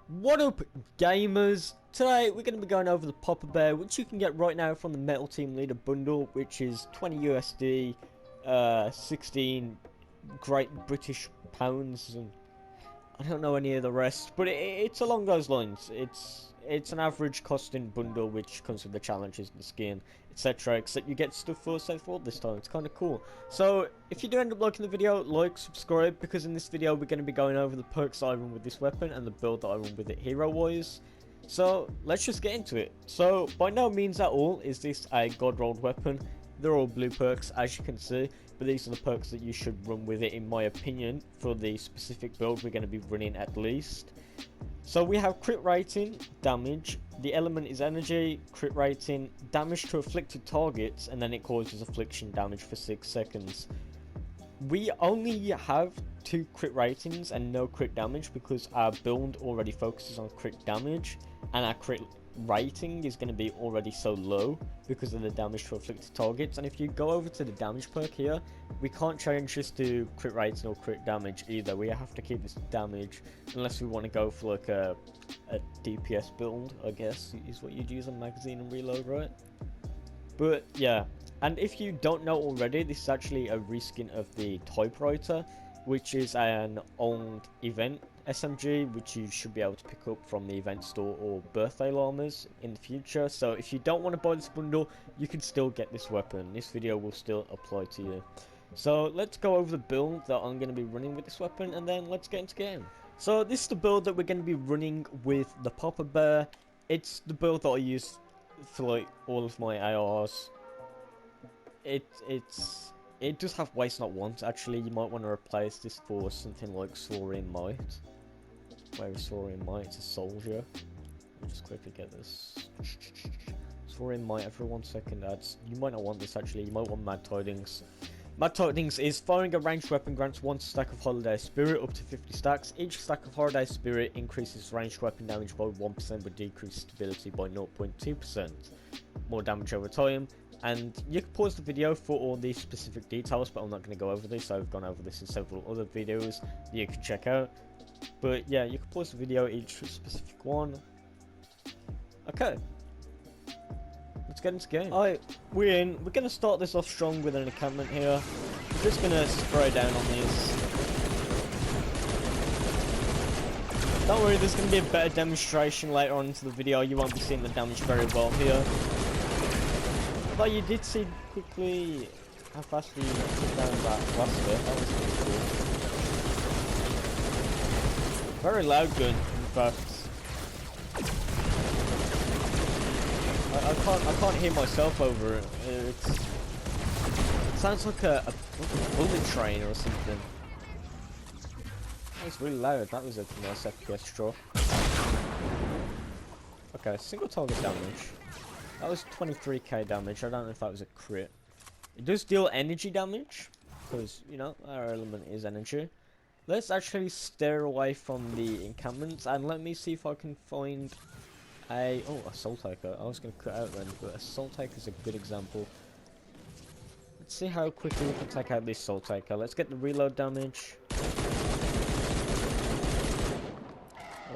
What up, gamers? Today we're going to be going over the Papa Bear, which you can get right now from the Metal Team Leader bundle, which is 20 USD, 16 Great British Pounds, and I don't know any of the rest, but it's along those lines. It's an average costing bundle which comes with the challenges, the skin, etc. Except you get stuff for Safe World this time. It's kind of cool. So if you do end up liking the video, like, subscribe, because in this video we're going to be going over the perks I run with this weapon and the build that I run with it hero-wise. So let's just get into it. So by no means at all is this a god rolled weapon. They're all blue perks, as you can see, but these are the perks that you should run with it, in my opinion, for the specific build we're going to be running at least. So we have crit rating, damage, the element is energy, crit rating, damage to afflicted targets, and then it causes affliction damage for 6 seconds. We only have 2 crit ratings and no crit damage because our build already focuses on crit damage, and our crit rating is going to be already so low because of the damage to afflicted targets. And if you go over to the damage perk here, we can't change this to crit rating or crit damage either. We have to keep this damage unless we want to go for like a DPS build, I guess is what you'd use on magazine and reload, right? But yeah, and if you don't know already, this is actually a reskin of the typewriter, which is an old event SMG, which you should be able to pick up from the event store or birthday llamas in the future. So if you don't want to buy this bundle, you can still get this weapon. This video will still apply to you. So let's go over the build that I'm going to be running with this weapon, and then let's get into game. So this is the build that we're going to be running with the Papa Bear. It's the build that I use for like all of my ARs. It does have waste not want. Actually, you might want to replace this for something like Saurian Might. Where is Saurian Might? It's a soldier. Let me just quickly get this. Saurian Might every 1 second adds. You might not want this actually. You might want Mad Tidings. Mad Tidings is firing a ranged weapon grants 1 stack of Holiday Spirit up to 50 stacks. Each stack of Holiday Spirit increases ranged weapon damage by 1% but decreases stability by 0.2%. More damage over time. And you can pause the video for all these specific details, but I'm not going to go over this. I've gone over this in several other videos that you can check out. But yeah, you can pause the video each specific one. Okay, let's get into game. Alright, we're in. We're going to start this off strong with an encampment here. I'm just going to spray down on these. Don't worry, there's going to be a better demonstration later on into the video. You won't be seeing the damage very well here. But you did see quickly how fast we took down that last bit. That was pretty cool. Very loud gun, in fact. I can't hear myself over it. It sounds like a bullet train or something. That was really loud. That was a nice FPS drop. Okay, single target damage. That was 23k damage. I don't know if that was a crit. It does deal energy damage, because, you know, our element is energy. Let's actually steer away from the encampments, and let me see if I can find a Soul Taker. I was going to cut out then, but a Soul Taker is a good example. Let's see how quickly we can take out this Soul Taker. Let's get the reload damage.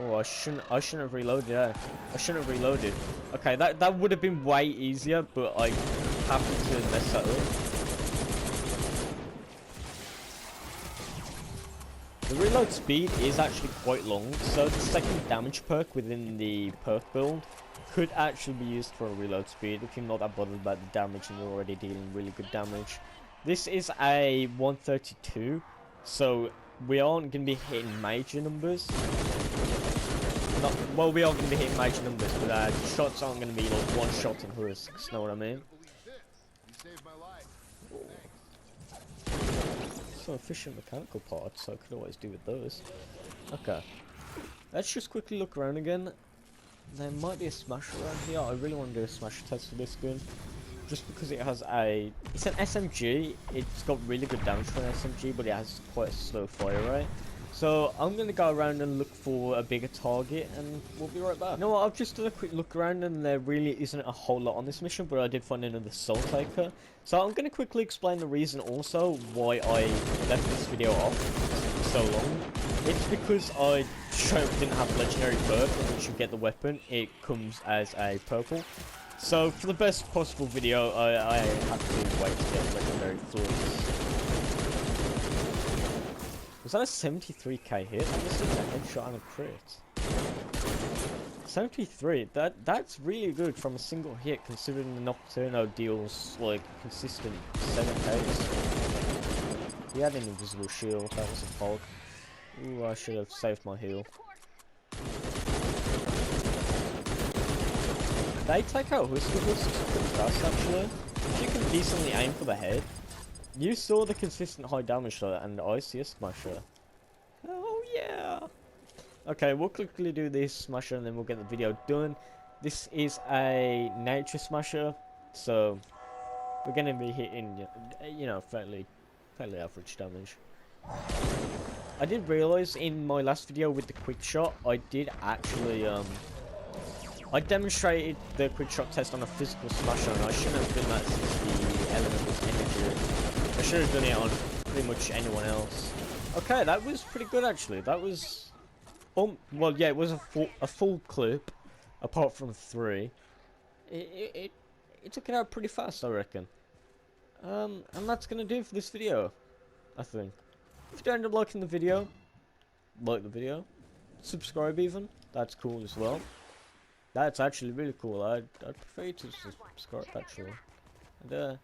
Oh, I shouldn't have reloaded. Yeah, I shouldn't have reloaded. Okay, that would have been way easier, but I happened to mess that up. The reload speed is actually quite long, so the second damage perk within the perk build could actually be used for a reload speed if you're not that bothered about the damage and you're already dealing really good damage. This is a 132, so we aren't going to be hitting major numbers. Well, we are going to be hitting major numbers, but shots aren't going to be like one shot in husks, know what I mean? So efficient mechanical parts, so I could always do with those. Okay, let's just quickly look around again. There might be a smash around here. I really want to do a smash test for this gun, just because it has it's an SMG. It's got really good damage for an SMG, but it has quite a slow fire rate. So I'm going to go around and look for a bigger target, and we'll be right back. You know what, I've just done a quick look around, and there really isn't a whole lot on this mission, but I did find another Soul Taker. So I'm going to quickly explain the reason also why I left this video off so long. It's because I didn't have legendary perk, and once you get the weapon, it comes as a purple. So for the best possible video, I have to wait to get legendary fullest. Was that a 73k hit? I missed a headshot and a crit. 73. That's really good from a single hit, considering the Nocturno deals like consistent 7Ks. He had an invisible shield. That was a fault. Ooh, I should have saved my heal. They take out Whisker Husks pretty fast, actually. If you can decently aim for the head. You saw the consistent high damage though, and I see a smasher. Oh yeah! Okay, we'll quickly do this smasher and then we'll get the video done. This is a nature smasher, so we're gonna be hitting, you know, fairly average damage. I did realise in my last video with the quick shot, I did actually I demonstrated the quick shot test on a physical smasher, and I shouldn't have done that since the element was energy. I should have done it on pretty much anyone else. Okay, that was pretty good actually. That was, well, yeah, it was a full clip, apart from 3. It took it out pretty fast, I reckon. And that's gonna do it for this video, I think. If you end up liking the video, like the video, subscribe even. That's cool as well. That's actually really cool. I'd prefer you to subscribe actually. And